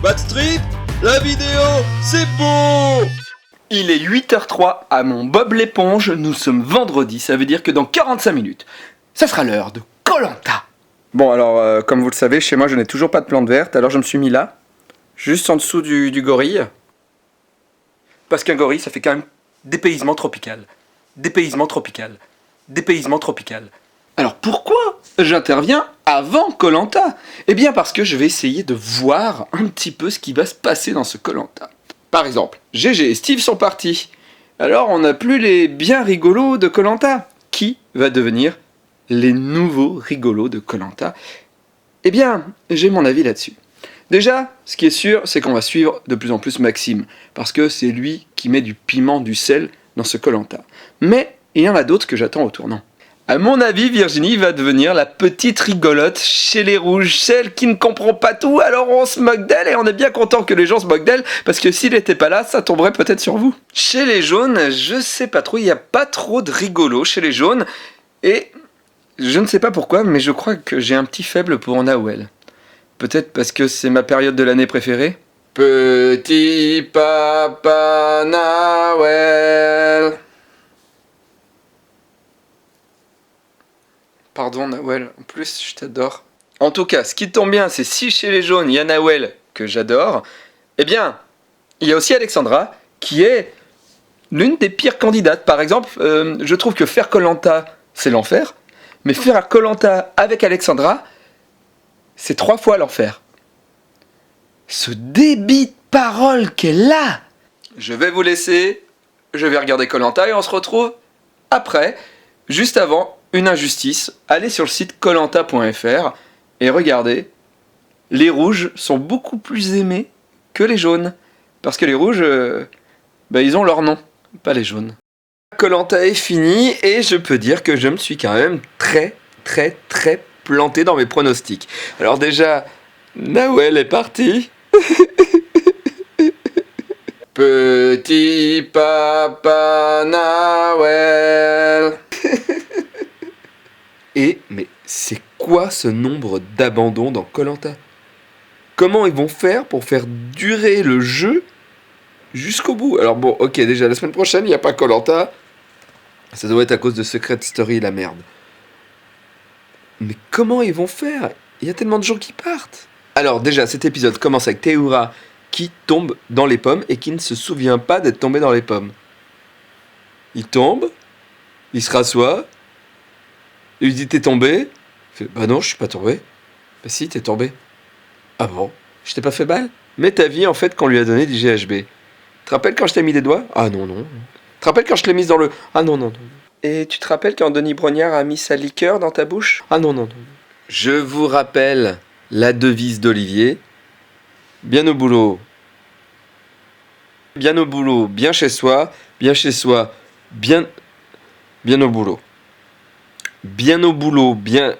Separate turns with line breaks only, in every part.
Backstreet, la vidéo, c'est beau!
Il est 8h03 à mon Bob l'éponge, nous sommes vendredi, ça veut dire que dans 45 minutes, ça sera l'heure de Koh-Lanta. Bon alors, comme vous le savez, chez moi je n'ai toujours pas de plante verte, alors je me suis mis là, juste en dessous du gorille. Parce qu'un gorille, ça fait quand même dépaysement tropical. Dépaysement tropical. Dépaysement tropical. Alors pourquoi j'interviens avant Koh-Lanta ? Eh bien parce que je vais essayer de voir un petit peu ce qui va se passer dans ce Koh-Lanta. Par exemple, GG et Steve sont partis. Alors on n'a plus les bien rigolos de Koh-Lanta. Qui va devenir les nouveaux rigolos de Koh-Lanta ? Eh bien, j'ai mon avis là-dessus. Déjà, ce qui est sûr, c'est qu'on va suivre de plus en plus Maxime, parce que c'est lui qui met du piment, du sel dans ce Koh-Lanta. Mais il y en a d'autres que j'attends au tournant. À mon avis, Virginie va devenir la petite rigolote chez les rouges, celle qui ne comprend pas tout, alors on se moque d'elle et on est bien content que les gens se moquent d'elle, parce que s'il n'était pas là, ça tomberait peut-être sur vous. Chez les jaunes, je sais pas trop, il n'y a pas trop de rigolos chez les jaunes, et je ne sais pas pourquoi, mais je crois que j'ai un petit faible pour Nawel. Peut-être parce que c'est ma période de l'année préférée. Petit papa Nawel. Pardon Nawel, en plus je t'adore. En tout cas, ce qui tombe bien, c'est si chez les jaunes il y a Nawel que j'adore, eh bien, il y a aussi Alexandra qui est l'une des pires candidates. Par exemple, je trouve que faire Koh-Lanta, c'est l'enfer, mais faire Koh-Lanta avec Alexandra, c'est 3 fois l'enfer. Ce débit de parole qu'elle a. Je vais vous laisser, je vais regarder Koh-Lanta et on se retrouve après, juste avant une injustice. Allez sur le site kohlanta.fr et regardez, les rouges sont beaucoup plus aimés que les jaunes. Parce que les rouges, ils ont leur nom, pas les jaunes. Koh-Lanta est fini et je peux dire que je me suis quand même très planté dans mes pronostics. Alors déjà, Nawel est parti. Petit papa Nawel. Mais c'est quoi ce nombre d'abandons dans Koh-Lanta ? Comment ils vont faire pour faire durer le jeu jusqu'au bout ? Alors bon, ok, déjà la semaine prochaine, il n'y a pas Koh-Lanta. Ça doit être à cause de Secret Story, la merde. Mais comment ils vont faire ? Il y a tellement de gens qui partent. Alors déjà, cet épisode commence avec Théoura qui tombe dans les pommes et qui ne se souvient pas d'être tombé dans les pommes. Il tombe, il se rassoit, il lui dit « T'es tombé ?» Il fait « Bah non, je suis pas tombé. » « Bah si, t'es tombé. »« Ah bon ? Je t'ai pas fait mal ?» Mais ta vie, en fait, qu'on lui a donné du GHB. Tu te rappelles quand je t'ai mis des doigts ? Ah non. Tu te rappelles quand je te l'ai mise dans le... Ah non. Et tu te rappelles quand Denis Brognard a mis sa liqueur dans ta bouche ? Ah non. Je vous rappelle la devise d'Olivier. Bien au boulot. Bien au boulot, bien chez soi. Bien chez soi, bien au boulot. Bien au boulot, bien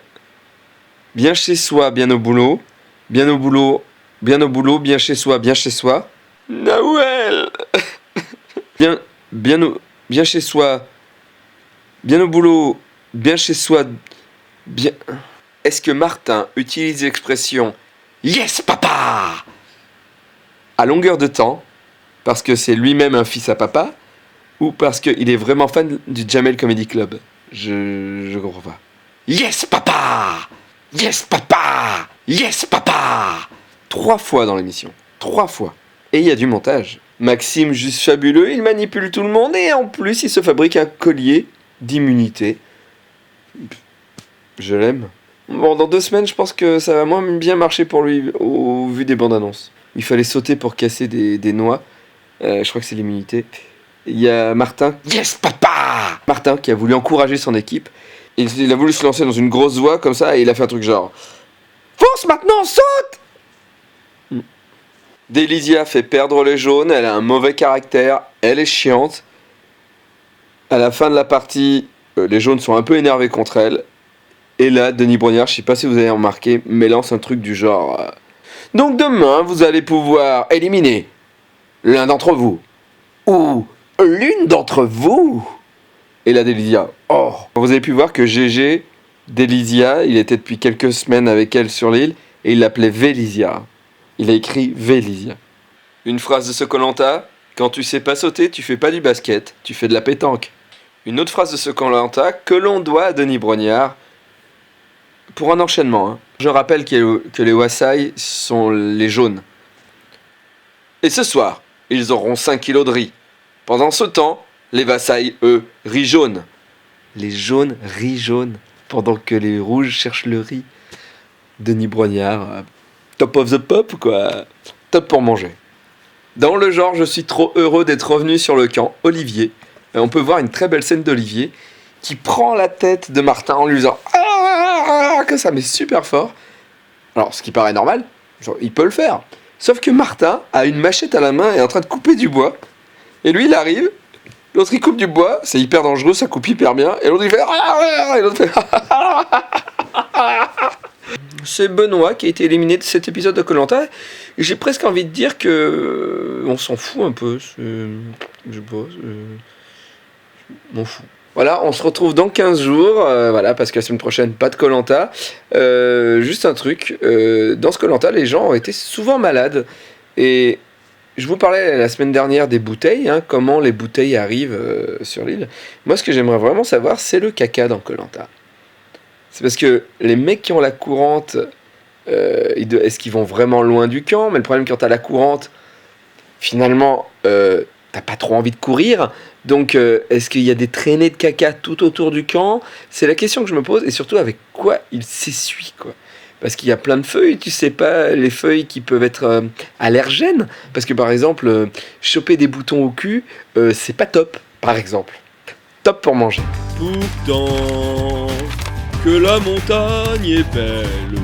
chez soi, bien au boulot. Bien au boulot, bien chez soi, bien chez soi. Nawel. Bien chez soi. Bien au boulot, bien chez soi, bien... Est-ce que Martin utilise l'expression « Yes, papa !» à longueur de temps, parce que c'est lui-même un fils à papa, ou parce qu'il est vraiment fan du Jamel Comedy Club ? Je comprends pas. « Yes, papa ! Yes, papa ! Yes, papa !» 3 fois dans l'émission. 3 fois. Et il y a du montage. Maxime, juste fabuleux, il manipule tout le monde, et en plus, il se fabrique un collier d'immunité. Je l'aime. Bon, dans 2 semaines, je pense que ça va moins bien marcher pour lui, au vu des bandes annonces. Il fallait sauter pour casser des noix. Je crois que c'est l'immunité. Il y a Martin. Yes, papa ! Martin qui a voulu encourager son équipe. Il a voulu se lancer dans une grosse voie comme ça et il a fait un truc genre Fonce maintenant, saute ! Delisia fait perdre les jaunes, elle a un mauvais caractère, elle est chiante. À la fin de la partie, les jaunes sont un peu énervés contre elle. Et là, Denis Brognard, je sais pas si vous avez remarqué, mais lance un truc du genre donc demain, vous allez pouvoir éliminer l'un d'entre vous. Ou l'une d'entre vous. Et là, Delisia, oh. Vous avez pu voir que GG, Delisia, il était depuis quelques semaines avec elle sur l'île, et il l'appelait Vélisia. il a écrit Vélizy. Une phrase de ce Koh-Lanta, quand tu sais pas sauter, tu fais pas du basket, tu fais de la pétanque. Une autre phrase de ce Koh-Lanta que l'on doit à Denis Brognard pour un enchaînement. Hein. Je rappelle que les Wassai sont les jaunes. Et ce soir, ils auront 5 kilos de riz. Pendant ce temps, les Wassai, eux, riz jaune. Les jaunes, riz jaune. Pendant que les rouges cherchent le riz. Denis Brognard, top of the pop, quoi. Top pour manger. Dans le genre, je suis trop heureux d'être revenu sur le camp, Olivier. Et on peut voir une très belle scène d'Olivier qui prend la tête de Martin en lui disant que ça met super fort. Alors, ce qui paraît normal, genre, il peut le faire. Sauf que Martin a une machette à la main et est en train de couper du bois. Et lui, il arrive, l'autre il coupe du bois, c'est hyper dangereux, ça coupe hyper bien. Et l'autre il fait et l'autre fait C'est Benoît qui a été éliminé de cet épisode de Koh-Lanta. Et j'ai presque envie de dire que on s'en fout un peu. Je sais pas. Je m'en fous. Voilà, on se retrouve dans 15 jours, voilà, parce que la semaine prochaine, pas de Koh-Lanta. Juste un truc, dans ce Koh-Lanta, les gens ont été souvent malades. Et je vous parlais la semaine dernière des bouteilles, hein, comment les bouteilles arrivent sur l'île. Moi, ce que j'aimerais vraiment savoir, c'est le caca dans Koh-Lanta. C'est parce que les mecs qui ont la courante, est-ce qu'ils vont vraiment loin du camp? Mais le problème, quand t'as la courante, finalement, t'as pas trop envie de courir. Donc, est-ce qu'il y a des traînées de caca tout autour du camp? C'est la question que je me pose. Et surtout, avec quoi il s'essuie, quoi. Parce qu'il y a plein de feuilles, tu sais pas, les feuilles qui peuvent être allergènes. Parce que, par exemple, choper des boutons au cul, c'est pas top, par exemple. Top pour manger.
Pourtant que la montagne est belle.